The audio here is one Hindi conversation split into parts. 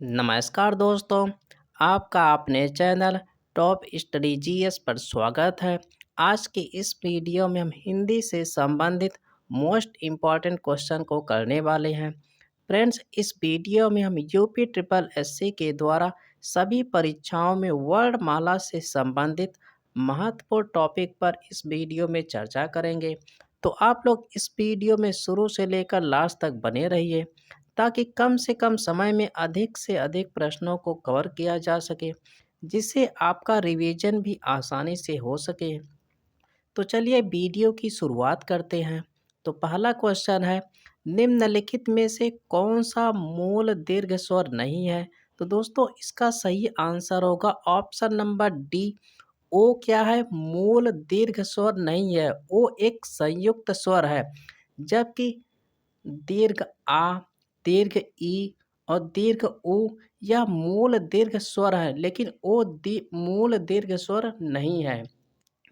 नमस्कार दोस्तों, आपका अपने चैनल टॉप स्टडी जीएस पर स्वागत है। आज की इस वीडियो में हम हिंदी से संबंधित मोस्ट इम्पॉर्टेंट क्वेश्चन को करने वाले हैं। फ्रेंड्स, इस वीडियो में हम यूपी ट्रिपल एससी के द्वारा सभी परीक्षाओं में वर्णमाला से संबंधित महत्वपूर्ण टॉपिक पर इस वीडियो में चर्चा करेंगे। तो आप लोग इस वीडियो में शुरू से लेकर लास्ट तक बने रहिए ताकि कम से कम समय में अधिक से अधिक प्रश्नों को कवर किया जा सके, जिससे आपका रिवीजन भी आसानी से हो सके। तो चलिए वीडियो की शुरुआत करते हैं। तो पहला क्वेश्चन है, निम्नलिखित में से कौन सा मूल दीर्घ स्वर नहीं है? तो दोस्तों इसका सही आंसर होगा ऑप्शन नंबर डी। ओ क्या है? मूल दीर्घ स्वर नहीं है, ओ एक संयुक्त स्वर है। जबकि दीर्घ आ, दीर्घ ई और दीर्घ उ यह मूल दीर्घ स्वर है, लेकिन ओ मूल दीर्घ स्वर नहीं है।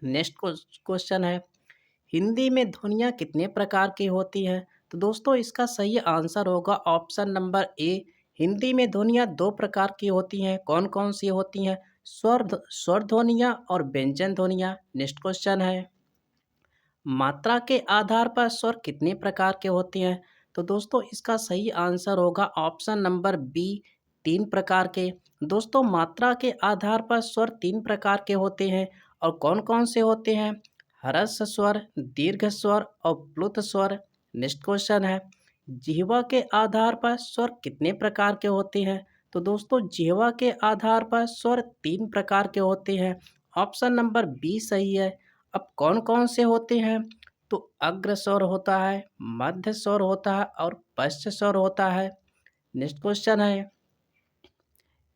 नेक्स्ट क्वेश्चन है, हिंदी में ध्वनियाँ कितने प्रकार की होती हैं? तो दोस्तों इसका सही आंसर होगा ऑप्शन नंबर ए। हिंदी में ध्वनियाँ दो प्रकार की होती हैं। कौन कौन सी होती हैं? स्वर ध्वनियाँ और व्यंजन ध्वनियाँ। नेक्स्ट क्वेश्चन है, मात्रा के आधार पर स्वर कितने प्रकार के होते हैं? तो दोस्तों इसका सही आंसर होगा ऑप्शन नंबर बी, तीन प्रकार के। दोस्तों मात्रा के आधार पर स्वर तीन प्रकार के होते हैं, और कौन कौन से होते हैं? ह्रस्व स्वर, दीर्घ स्वर और प्लुत स्वर। नेक्स्ट क्वेश्चन है, जिह्वा के आधार पर स्वर कितने प्रकार के होते हैं? तो दोस्तों जिह्वा के आधार पर स्वर तीन प्रकार के होते हैं। ऑप्शन नंबर बी सही है। अब कौन कौन से होते हैं? तो अग्र स्वर होता है, मध्य स्वर होता है और पश्च स्वर होता है। नेक्स्ट क्वेश्चन है,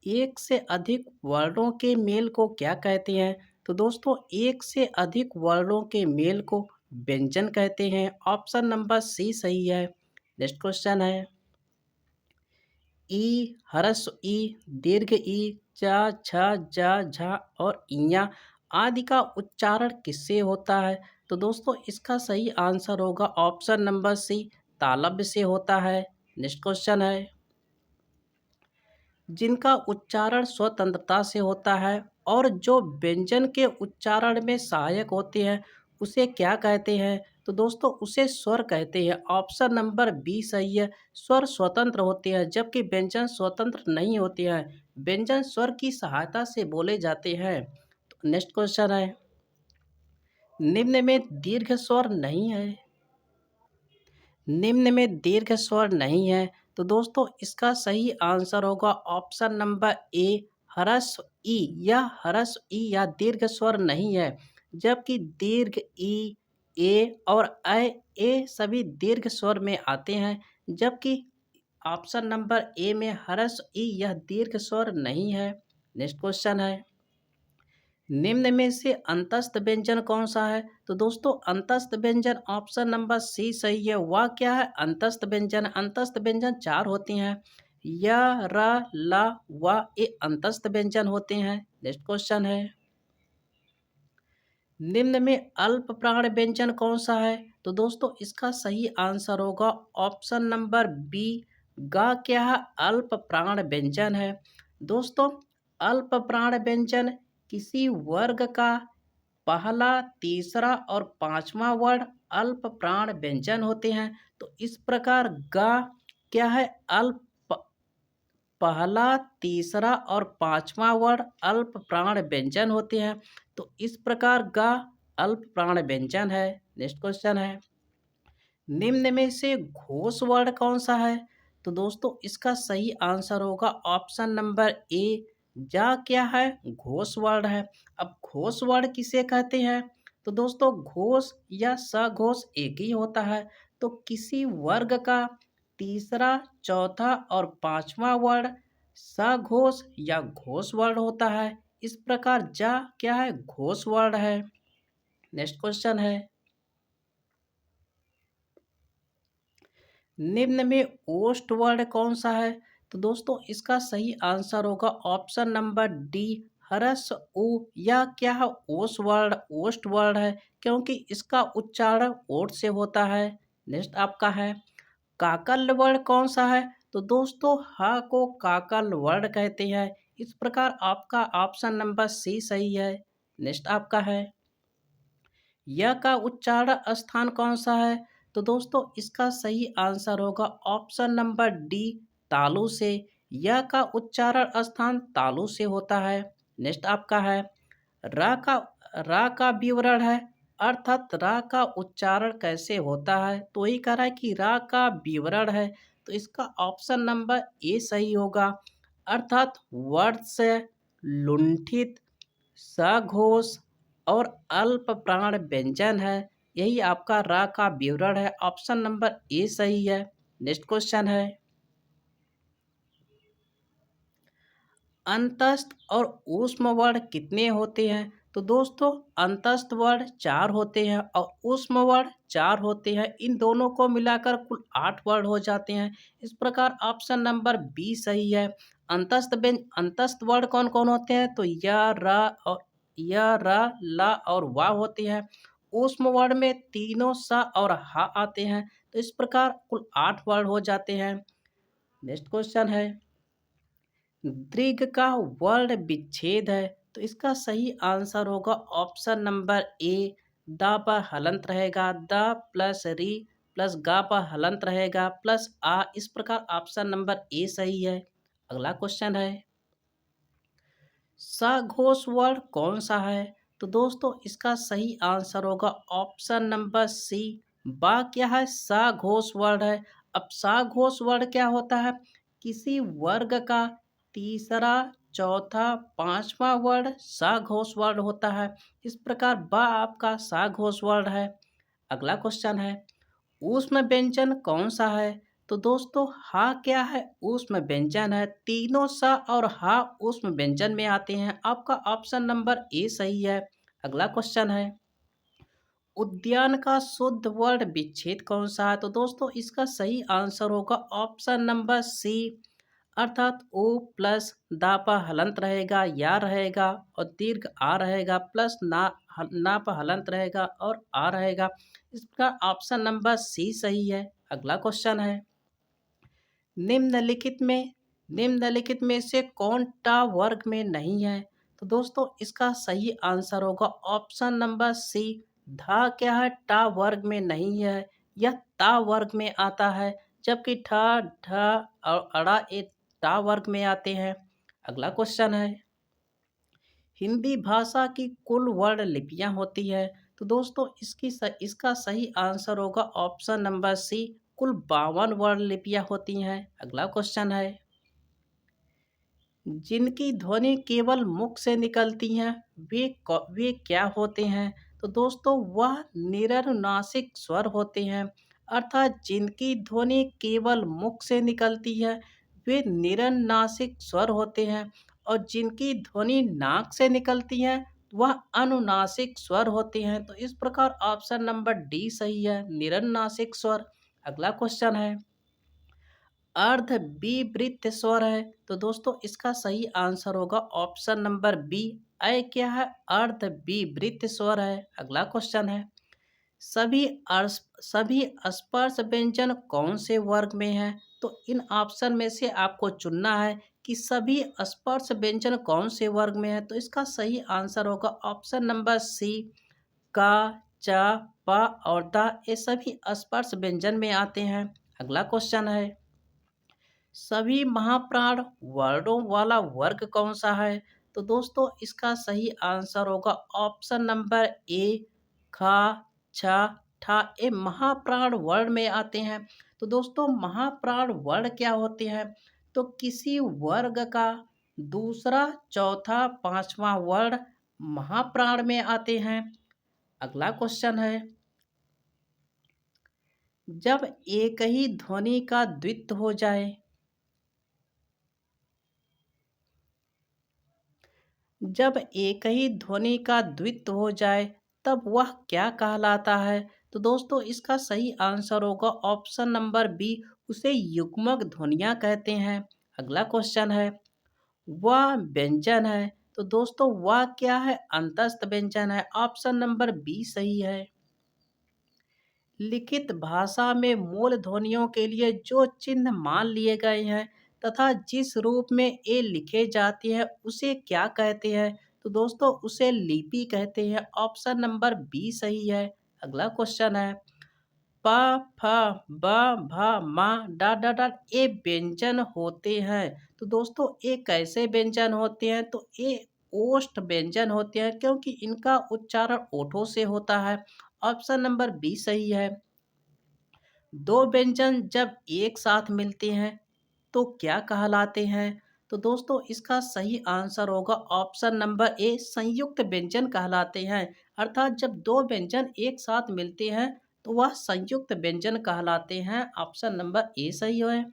एक से अधिक वर्णों के मेल को क्या कहते हैं? तो दोस्तों एक से अधिक वर्णों के मेल को व्यंजन कहते हैं। ऑप्शन नंबर सी सही है। नेक्स्ट क्वेश्चन है, ई, ह्रस्व ई, दीर्घ ई, चा, छ, जा, झा और इया आदि का उच्चारण किससे होता है? तो दोस्तों इसका सही आंसर होगा ऑप्शन नंबर सी, तालव्य से होता है। नेक्स्ट क्वेश्चन है, जिनका उच्चारण स्वतंत्रता से होता है और जो व्यंजन के उच्चारण में सहायक होते हैं उसे क्या कहते हैं? तो दोस्तों उसे स्वर कहते हैं। ऑप्शन नंबर बी सही है। स्वर स्वतंत्र होते हैं जबकि व्यंजन स्वतंत्र नहीं होते हैं। व्यंजन स्वर की सहायता से बोले जाते हैं। तो नेक्स्ट क्वेश्चन है, निम्न में दीर्घ स्वर नहीं है। निम्न में दीर्घ स्वर नहीं है। तो दोस्तों इसका सही आंसर होगा ऑप्शन नंबर ए, ह्रस्व ई। यह ह्रस्व ई या दीर्घ स्वर नहीं है, जबकि दीर्घ ई, ए और ए सभी दीर्घ स्वर में आते हैं, जबकि ऑप्शन नंबर ए में ह्रस्व ई यह दीर्घ स्वर नहीं है। नेक्स्ट क्वेश्चन है, निम्न में से अंतस्थ व्यंजन कौन सा है? तो दोस्तों अंतस्थ व्यंजन ऑप्शन नंबर सी सही है। वह क्या है अंतस्थ व्यंजन? अंतस्थ व्यंजन चार होते हैं, य, र, ल, व, ये अंतस्थ व्यंजन होते हैं। नेक्स्ट क्वेश्चन है, निम्न में अल्प प्राण व्यंजन कौन सा है? तो दोस्तों इसका सही आंसर होगा ऑप्शन नंबर बी, ग क्या है अल्प प्राण व्यंजन है। दोस्तों अल्प प्राण व्यंजन किसी वर्ग का पहला, तीसरा और पांचवा वर्ण अल्प प्राण व्यंजन होते हैं। तो इस प्रकार ग क्या है अल्प, पहला, तीसरा और पांचवा वर्ण अल्प प्राण व्यंजन होते हैं। तो इस प्रकार ग अल्प प्राण व्यंजन है। नेक्स्ट क्वेश्चन है, निम्न में से घोष वर्ण कौन सा है? तो दोस्तों इसका सही आंसर होगा ऑप्शन नंबर ए, जा क्या है घोष वर्ण है। अब घोष वर्ण किसे कहते हैं? तो दोस्तों घोष या सघोष एक ही होता है। तो किसी वर्ग का तीसरा, चौथा और पांचवा वर्ण सघोष या घोष वर्ण होता है। इस प्रकार जा क्या है घोष वर्ण है। नेक्स्ट क्वेश्चन है, निम्न में ओष्ठ वर्ण कौन सा है? तो दोस्तों इसका सही आंसर होगा ऑप्शन नंबर डी, ह्रस्व उ। यह क्या है ओष्ठ वर्ण है, क्योंकि इसका उच्चारण ओठ से होता है। नेक्स्ट आपका है, काकल्य वर्ण कौन सा है? तो दोस्तों ह को काकल वर्ण कहते हैं। इस प्रकार आपका ऑप्शन नंबर सी सही है। नेक्स्ट आपका है, य का उच्चारण स्थान कौन सा है? तो दोस्तों इसका सही आंसर होगा ऑप्शन नंबर डी, तालु से। य का उच्चारण स्थान तालु से होता है। नेक्स्ट आपका है, रा का रा का विवरण है, अर्थात रा का उच्चारण कैसे होता है? तो यही कह रहा है कि रा का विवरण है, तो इसका ऑप्शन नंबर ए सही होगा। अर्थात वर्ड से लुंठित, सघोष और अल्प प्राण व्यंजन है। यही आपका रा का विवरण है। ऑप्शन नंबर ए सही है। नेक्स्ट क्वेश्चन है, अंतस्थ और ऊष्म वर्ण कितने होते हैं? तो दोस्तों अंतस्थ वर्ण 4 होते हैं और ऊष्म वर्ण 4 होते हैं। इन दोनों को मिलाकर कुल 8 वर्ण हो जाते हैं। इस प्रकार ऑप्शन नंबर बी सही है। अंतस्थ वर्ण कौन कौन होते हैं? तो य, र, ला और वा होते हैं। ऊष्म वर्ण में तीनों स और हा आते हैं। तो इस प्रकार कुल 8 वर्ण हो जाते हैं। नेक्स्ट क्वेश्चन है, दीर्घ का वर्ण विच्छेद है, तो इसका सही आंसर होगा ऑप्शन नंबर ए, द पर हलंत रहेगा, द प्लस री प्लस गा पर हलंत रहेगा प्लस आ। इस प्रकार ऑप्शन नंबर ए सही है। अगला क्वेश्चन है, सघोष वर्ण कौन सा है? तो दोस्तों इसका सही आंसर होगा ऑप्शन नंबर सी, बा क्या है? सघोष वर्ण है। अब सघोष वर्ण क्या होता है? किसी वर्ग का तीसरा, चौथा, पांचवा वर्ण सघोष वर्ण होता है। इस प्रकार बा आपका सघोष वर्ण है। अगला क्वेश्चन है, ऊष्म व्यंजन कौन सा है? तो दोस्तों हा क्या है? ऊष्म व्यंजन है। तीनों सा और हा ऊष्म व्यंजन में आते हैं। आपका ऑप्शन नंबर ए सही है। अगला क्वेश्चन है, उद्यान का शुद्ध वर्ण विच्छेद कौन सा है? तो दोस्तों इसका सही आंसर होगा ऑप्शन नंबर सी, अर्थात ओ प्लस दा पर हलंत रहेगा, या रहेगा और दीर्घ आ रहेगा प्लस ना पर हलंत रहेगा और आ रहेगा। इसका ऑप्शन नंबर सी सही है। अगला क्वेश्चन है, निम्नलिखित में निम्नलिखित में से कौन टा वर्ग में नहीं है? तो दोस्तों इसका सही आंसर होगा ऑप्शन नंबर सी, धा क्या है? टा वर्ग में नहीं है। यह ता वर्ग में आता है, जबकि ठा, ढ और अड़ा ये टा वर्ग में आते हैं। अगला क्वेश्चन है, हिंदी भाषा की कुल वर्ण लिपियां होती है। तो दोस्तों इसका सही आंसर होगा ऑप्शन नंबर सी, कुल 52 वर्ण लिपियां होती हैं। अगला क्वेश्चन है, जिनकी ध्वनि केवल मुख से निकलती हैं वे क्या होते हैं? तो दोस्तों वह निरनुनासिक स्वर होते हैं। अर्थात जिनकी ध्वनि केवल मुख से निकलती है वे निरनुनासिक स्वर होते हैं और जिनकी ध्वनि नाक से निकलती है वह अनुनासिक स्वर होते हैं। तो इस प्रकार ऑप्शन नंबर डी सही है, निरनुनासिक स्वर। अगला क्वेश्चन है, अर्ध विवृत स्वर है। तो दोस्तों इसका सही आंसर होगा ऑप्शन नंबर बी, अ क्या है? अर्ध विवृत स्वर है। अगला क्वेश्चन है, सभी सभी स्पर्श व्यंजन कौन से वर्ग में हैं? तो इन ऑप्शन में से आपको चुनना है कि सभी स्पर्श व्यंजन कौन से वर्ग में है। तो इसका सही आंसर होगा ऑप्शन नंबर सी, का, चा, पा और दा ये सभी स्पर्श व्यंजन में आते हैं। अगला क्वेश्चन है, सभी महाप्राण वर्णों वाला वर्ग कौन सा है? तो दोस्तों इसका सही आंसर होगा ऑप्शन नंबर ए, खा, छा, ठा ये महाप्राण वर्ण में आते हैं। तो दोस्तों महाप्राण वर्ण क्या होते हैं? तो किसी वर्ग का दूसरा, चौथा, पांचवा वर्ण महाप्राण में आते हैं। अगला क्वेश्चन है, जब एक ही ध्वनि का द्वित्व हो जाए जब एक ही ध्वनि का द्वित्व हो जाए तब वह क्या कहलाता है? तो दोस्तों इसका सही आंसर होगा ऑप्शन नंबर बी, उसे युग्मक ध्वनियाँ कहते हैं। अगला क्वेश्चन है, वह व्यंजन है। तो दोस्तों वह क्या है? अंतस्थ व्यंजन है। ऑप्शन नंबर बी सही है। लिखित भाषा में मूल ध्वनियों के लिए जो चिन्ह मान लिए गए हैं तथा जिस रूप में ये लिखे जाते हैं उसे क्या कहते हैं? तो दोस्तों उसे लिपि कहते हैं। ऑप्शन नंबर बी सही है। अगला क्वेश्चन है प, फ, ब, भ, म, ये व्यंजन होते हैं। तो दोस्तों ये कैसे व्यंजन होते हैं? तो ये ओष्ठ व्यंजन होते हैं क्योंकि इनका उच्चारण ओठों से होता है। ऑप्शन नंबर बी सही है। दो व्यंजन जब एक साथ मिलते हैं तो क्या कहलाते हैं? तो दोस्तों इसका सही आंसर होगा ऑप्शन नंबर ए, संयुक्त व्यंजन कहलाते हैं। अर्थात जब दो व्यंजन एक साथ मिलते हैं तो वह संयुक्त व्यंजन कहलाते हैं। ऑप्शन नंबर ए सही है।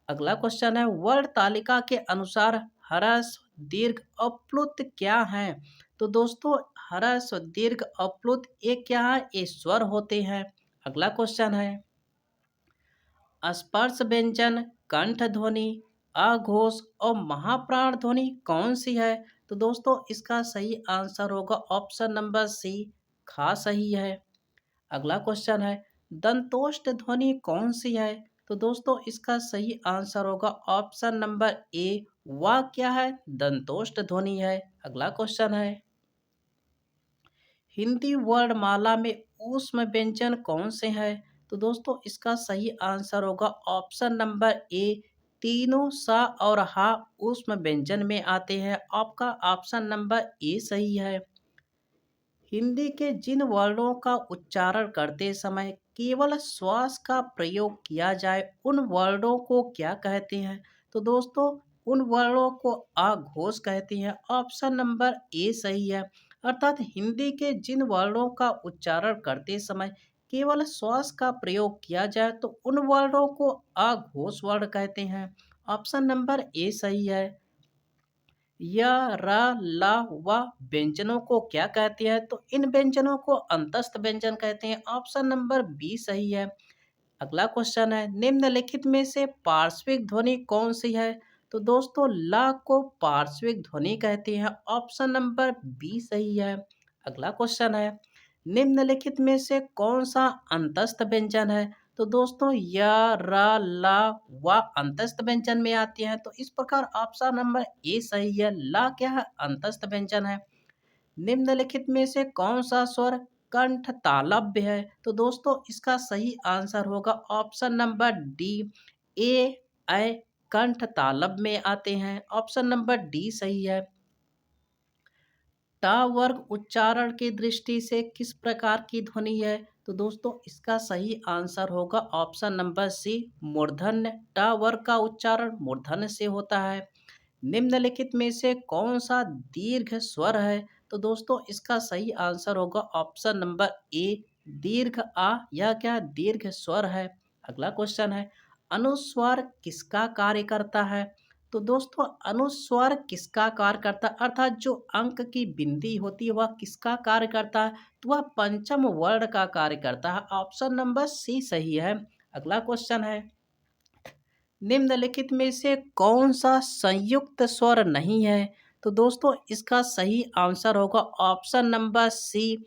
अगला क्वेश्चन है वर्ण तालिका के अनुसार ह्रस्व, दीर्घ और प्लुत क्या है? तो दोस्तों ह्रस्व, दीर्घ और प्लुत ये क्या है? ये स्वर होते हैं। अगला क्वेश्चन है स्पर्श व्यंजन, कंठ ध्वनि, अघोष और महाप्राण ध्वनि कौन सी है? तो दोस्तों इसका सही आंसर होगा ऑप्शन नंबर सी, खा सही है। अगला क्वेश्चन है दंतोष्ठ ध्वनि कौन सी है? तो दोस्तों इसका सही आंसर होगा ऑप्शन नंबर ए, वह क्या है? दंतोष्ठ ध्वनि है। अगला क्वेश्चन है हिंदी वर्णमाला में ऊष्म व्यंजन कौन से हैं? तो दोस्तों इसका सही आंसर होगा ऑप्शन नंबर ए, तीनों सा और हा ऊष्म व्यंजन में आते हैं। आपका ऑप्शन नंबर ए सही है। हिंदी के जिन वर्णों का उच्चारण करते समय केवल श्वास का प्रयोग किया जाए उन वर्णों को क्या कहते हैं? तो दोस्तों उन वर्णों को अघोष कहते हैं। ऑप्शन नंबर ए सही है। अर्थात हिंदी के जिन वर्णों का उच्चारण करते समय केवल श्वास का प्रयोग किया जाए तो उन वर्णों को अघोष वर्ण कहते हैं। ऑप्शन नंबर ए सही है। य, र, ल, व व्यंजनों को क्या कहते हैं? तो इन व्यंजनों को अंतस्थ व्यंजन कहते हैं। ऑप्शन नंबर बी सही है। अगला क्वेश्चन है निम्नलिखित में से पार्श्विक ध्वनि कौन सी है? तो दोस्तों ला को पार्श्विक ध्वनि कहते हैं। ऑप्शन नंबर बी सही है। अगला क्वेश्चन है निम्नलिखित में से कौन सा अंतस्थ व्यंजन है? तो दोस्तों य, र, ल, व अंतस्थ व्यंजन में आती हैं। तो इस प्रकार ऑप्शन नंबर ए सही है। ला क्या है? अंतस्थ व्यंजन है। निम्नलिखित में से कौन सा स्वर कंठ तालव्य है? तो दोस्तों इसका सही आंसर होगा ऑप्शन नंबर डी, ए, ऐ कंठ तालव्य में आते हैं। ऑप्शन नंबर डी सही है। ट वर्ग उच्चारण की दृष्टि से किस प्रकार की ध्वनि है? तो दोस्तों इसका सही आंसर होगा ऑप्शन नंबर सी, मूर्धन्य। ट वर्ग का उच्चारण मूर्धन्य से होता है। निम्नलिखित में से कौन सा दीर्घ स्वर है? तो दोस्तों इसका सही आंसर होगा ऑप्शन नंबर ए, दीर्घ आ। यह क्या दीर्घ स्वर है। अगला क्वेश्चन है अनुस्वार किसका कार्य करता है? तो दोस्तों अनुस्वार किसका कार्य करता है अर्थात जो अंक की बिंदी होती है वह किसका कार्य करता है? तो वह पंचम वर्ण का कार्य करता है। ऑप्शन नंबर सी सही है। अगला क्वेश्चन है निम्नलिखित में से कौन सा संयुक्त स्वर नहीं है? तो दोस्तों इसका सही आंसर होगा ऑप्शन नंबर सी,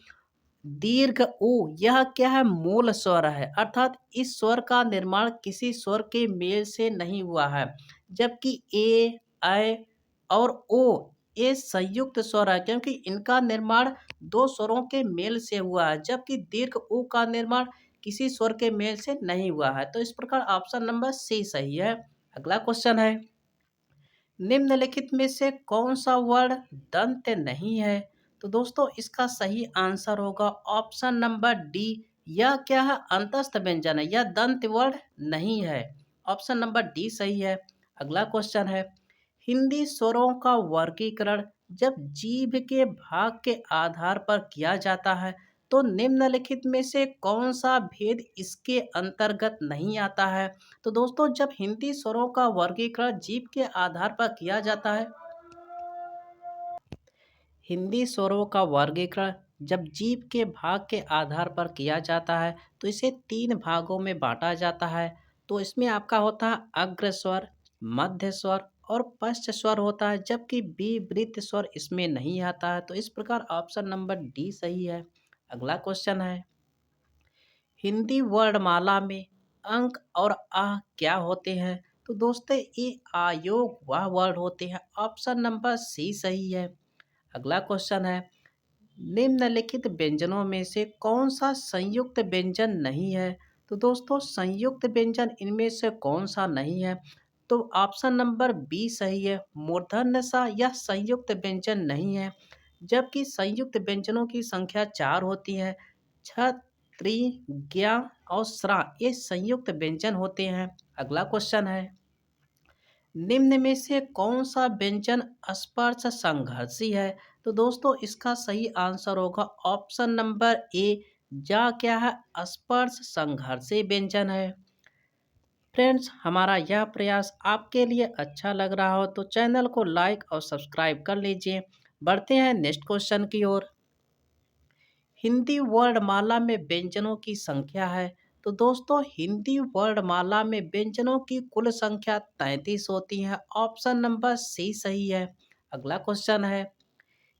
दीर्घ ऊ। यह क्या है? मूल स्वर है। अर्थात इस स्वर का निर्माण किसी स्वर के मेल से नहीं हुआ है। जबकि ए, ऐ और ओ ये संयुक्त स्वर है क्योंकि इनका निर्माण दो स्वरों के मेल से हुआ है। जबकि दीर्घ ऊ का निर्माण किसी स्वर के मेल से नहीं हुआ है। तो इस प्रकार ऑप्शन नंबर सी सही है। अगला क्वेश्चन है निम्नलिखित में से कौन सा वर्ण दंत नहीं है? तो दोस्तों इसका सही आंसर होगा ऑप्शन नंबर डी, यह क्या है? अंतस्थ व्यंजन है। यह दंत वर्ण नहीं है। ऑप्शन नंबर डी सही है। अगला क्वेश्चन है हिंदी स्वरों का वर्गीकरण जब जीभ के भाग के आधार पर किया जाता है तो निम्नलिखित में से कौन सा भेद इसके अंतर्गत नहीं आता है? तो दोस्तों जब हिंदी स्वरों का वर्गीकरण जीभ के आधार पर किया जाता है, हिंदी स्वरों का वर्गीकरण जब जीभ के भाग के आधार पर किया जाता है तो इसे तीन भागों में बांटा जाता है। तो इसमें आपका होता है अग्र स्वर, मध्य स्वर और पश्च स्वर होता है। जबकि विवृत स्वर इसमें नहीं आता है। तो इस प्रकार ऑप्शन नंबर डी सही है। अगला क्वेश्चन है हिंदी वर्णमाला में अंक और आ क्या होते हैं? तो दोस्तों ये आयोग वह वर्ड होते हैं। ऑप्शन नंबर सी सही है। अगला क्वेश्चन है, निम्नलिखित व्यंजनों में से कौन सा संयुक्त व्यंजन नहीं है? तो दोस्तों संयुक्त व्यंजन इनमें से कौन सा नहीं है? तो ऑप्शन नंबर बी सही है। मूर्धन्य सा यह संयुक्त व्यंजन नहीं है, जबकि संयुक्त व्यंजनों की संख्या चार होती है। छ, त्रि, ज्ञा और स्रा ये संयुक्त व्यंजन होते हैं। अगला क्वेश्चन है, निम्न में से कौन सा व्यंजन स्पर्श संघर्षी है? तो दोस्तों इसका सही आंसर होगा ऑप्शन नंबर ए। जा क्या है? स्पर्श संघर्षी व्यंजन है। फ्रेंड्स हमारा यह प्रयास आपके लिए अच्छा लग रहा हो तो चैनल को लाइक और सब्सक्राइब कर लीजिए। बढ़ते हैं नेक्स्ट क्वेश्चन की ओर। हिंदी वर्णमाला में व्यंजनों की संख्या है। तो दोस्तों हिंदी वर्णमाला में व्यंजनों की कुल संख्या 33 होती है। ऑप्शन नंबर सी सही है। अगला क्वेश्चन है,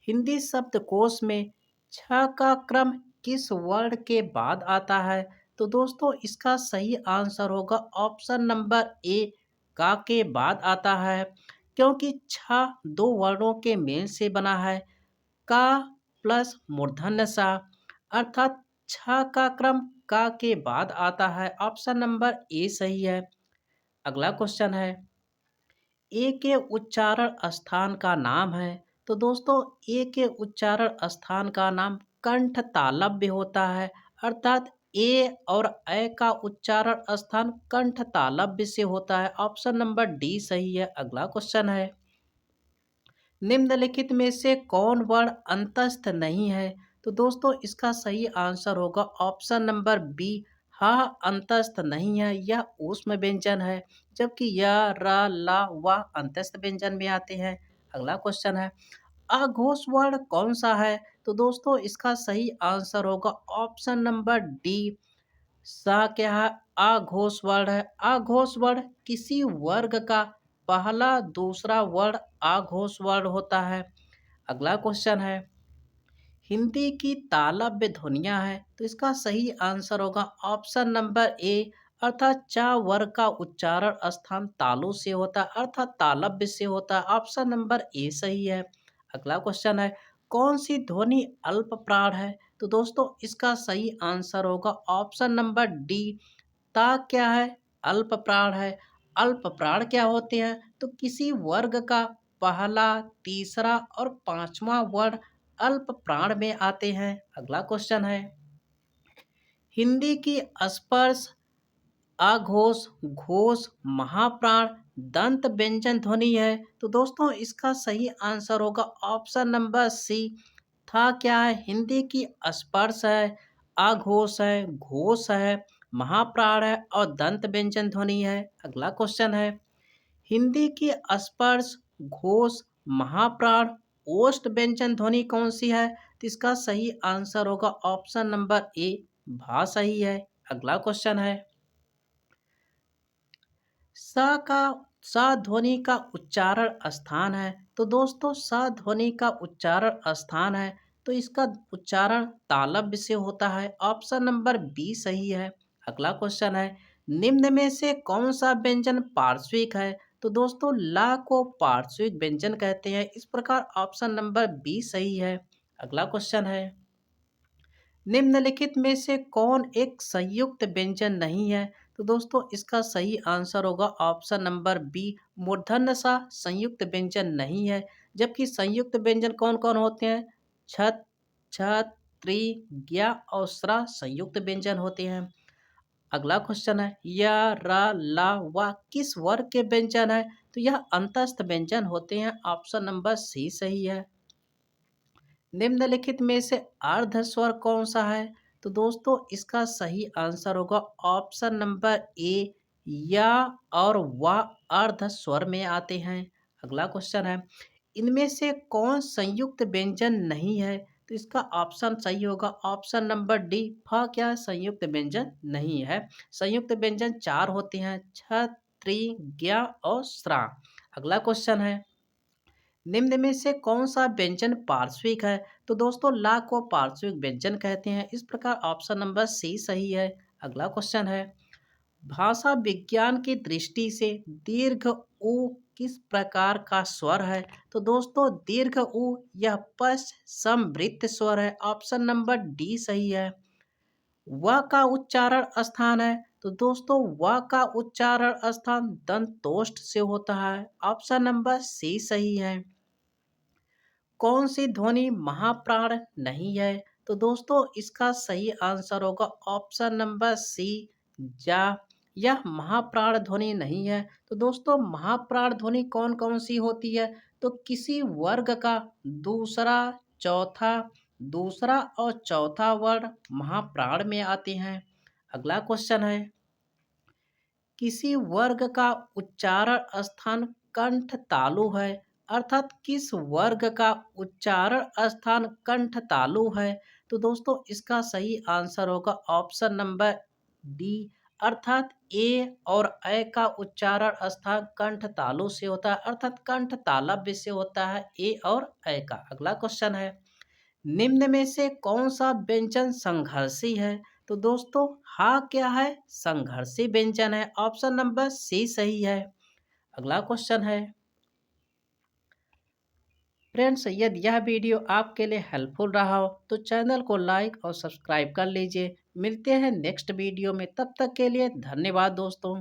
हिंदी शब्दकोश में छ का क्रम किस वर्ण के बाद आता है? तो दोस्तों इसका सही आंसर होगा ऑप्शन नंबर ए, का के बाद आता है, क्योंकि छ दो वर्णों के मेल से बना है, का प्लस मूर्धन्य सा, अर्थात छ का क्रम का के बाद आता है। ऑप्शन नंबर ए सही है। अगला क्वेश्चन है, ए के उच्चारण स्थान का नाम है। तो दोस्तों ए के उच्चारण स्थान का नाम कंठ तालव्य होता है, अर्थात ए और ए का उच्चारण स्थान कंठ तालव्य से होता है। ऑप्शन नंबर डी सही है। अगला क्वेश्चन है, निम्नलिखित में से कौन वर्ण अंतस्थ नहीं है? तो दोस्तों इसका सही आंसर होगा ऑप्शन नंबर बी, हा अंतस्थ नहीं है, यह ऊष्म व्यंजन है, जबकि य, र, ला, व अंतस्थ व्यंजन में आते हैं। अगला क्वेश्चन है, अघोष वर्ण कौन सा है? तो दोस्तों इसका सही आंसर होगा ऑप्शन नंबर डी, सा क्या है? अघोष वर्ण है। अघोष वर्ण किसी वर्ग का पहला दूसरा वर्ण अघोष वर्ण होता है। अगला क्वेश्चन है, हिंदी की तालव्य ध्वनियाँ हैं, तो इसका सही आंसर होगा ऑप्शन नंबर ए, अर्थात चा वर्ग का उच्चारण स्थान तालु से होता है, अर्थात तालव्य से होता है। ऑप्शन नंबर ए सही है। अगला क्वेश्चन है, कौन सी ध्वनि अल्प प्राण है? तो दोस्तों इसका सही आंसर होगा ऑप्शन नंबर डी, ता क्या है? अल्प प्राण है। अल्प प्राण क्या होते हैं? तो किसी वर्ग का पहला, तीसरा और पांचवा वर्ण अल्प प्राण में आते हैं। अगला क्वेश्चन है, हिंदी की स्पर्श अघोष, घोष, महाप्राण, दंत व्यंजन ध्वनि है। तो दोस्तों इसका सही आंसर होगा ऑप्शन नंबर सी, था क्या है? हिंदी की स्पर्श है, अघोष है, घोष है, महाप्राण है और दंत व्यंजन ध्वनि है। अगला क्वेश्चन है, हिंदी की स्पर्श, घोष, महाप्राण, ओष्ठ व्यंजन ध्वनि कौन सी है? तो इसका सही आंसर होगा ऑप्शन नंबर ए, भा सही है। अगला क्वेश्चन है, स का स ध्वनि का उच्चारण स्थान है। तो दोस्तों स ध्वनि का उच्चारण स्थान है, तो इसका उच्चारण तालव्य से होता है। ऑप्शन नंबर बी सही है। अगला क्वेश्चन है, निम्न में से कौन सा व्यंजन पार्श्विक है? तो दोस्तों ला को पार्श्विक व्यंजन कहते हैं, इस प्रकार ऑप्शन नंबर बी सही है। अगला क्वेश्चन है, निम्नलिखित में से कौन एक संयुक्त व्यंजन नहीं है? तो दोस्तों इसका सही आंसर होगा ऑप्शन नंबर बी, मूर्धन्य सा संयुक्त व्यंजन नहीं है, जबकि संयुक्त व्यंजन कौन कौन होते हैं? छत, छत, त्रि, ज्ञा और स्रा संयुक्त व्यंजन होते हैं। अगला क्वेश्चन है, य, र, ला, व किस वर्ग के व्यंजन है? तो यह अंतस्थ व्यंजन होते हैं। ऑप्शन नंबर सी सही है। निम्नलिखित में से अर्ध स्वर कौन सा है? तो दोस्तों इसका सही आंसर होगा ऑप्शन नंबर ए, या और वा अर्ध स्वर में आते हैं। अगला क्वेश्चन है, इनमें से कौन संयुक्त व्यंजन नहीं है? तो इसका ऑप्शन सही होगा ऑप्शन नंबर डी, फ क्या है? संयुक्त व्यंजन नहीं है। संयुक्त व्यंजन चार होते हैं, छ, त्रि, ज्ञा और स्रा। अगला क्वेश्चन है, निम्न में से कौन सा व्यंजन पार्श्विक है? तो दोस्तों ला को पार्श्विक व्यंजन कहते हैं, इस प्रकार ऑप्शन नंबर सी सही है। अगला क्वेश्चन है, भाषा विज्ञान की दृष्टि से दीर्घ उ किस प्रकार का स्वर है? तो दोस्तों दीर्घ उ यह पश्च समवृत्त स्वर है। ऑप्शन नंबर डी सही है। व का उच्चारण स्थान है, तो दोस्तों व का उच्चारण स्थान दंतोष्ठ से होता है। ऑप्शन नंबर सी सही है। कौन सी ध्वनि महाप्राण नहीं है? तो दोस्तों इसका सही आंसर होगा ऑप्शन नंबर सी, जा। यह महाप्राण ध्वनि नहीं है। तो दोस्तों महाप्राण ध्वनि कौन कौन सी होती है? तो किसी वर्ग का दूसरा, चौथा, दूसरा और चौथा वर्ण महाप्राण में आते हैं। अगला क्वेश्चन है, किसी वर्ग का उच्चारण स्थान कंठ तालु है, अर्थात किस वर्ग का उच्चारण स्थान कंठ तालु है? तो दोस्तों इसका सही आंसर होगा ऑप्शन नंबर डी, अर्थात ए और ए का उच्चारण स्थान कंठ तालु से होता है, अर्थात कंठ तालव्य से होता है ए और ए का। अगला क्वेश्चन है, निम्न में से कौन सा व्यंजन संघर्षी है? तो दोस्तों हा क्या है? संघर्षी व्यंजन है। ऑप्शन नंबर सी सही है। अगला क्वेश्चन है, फ्रेंड्स यदि यह वीडियो आपके लिए हेल्पफुल रहा हो तो चैनल को लाइक और सब्सक्राइब कर लीजिए। मिलते हैं नेक्स्ट वीडियो में, तब तक के लिए धन्यवाद दोस्तों।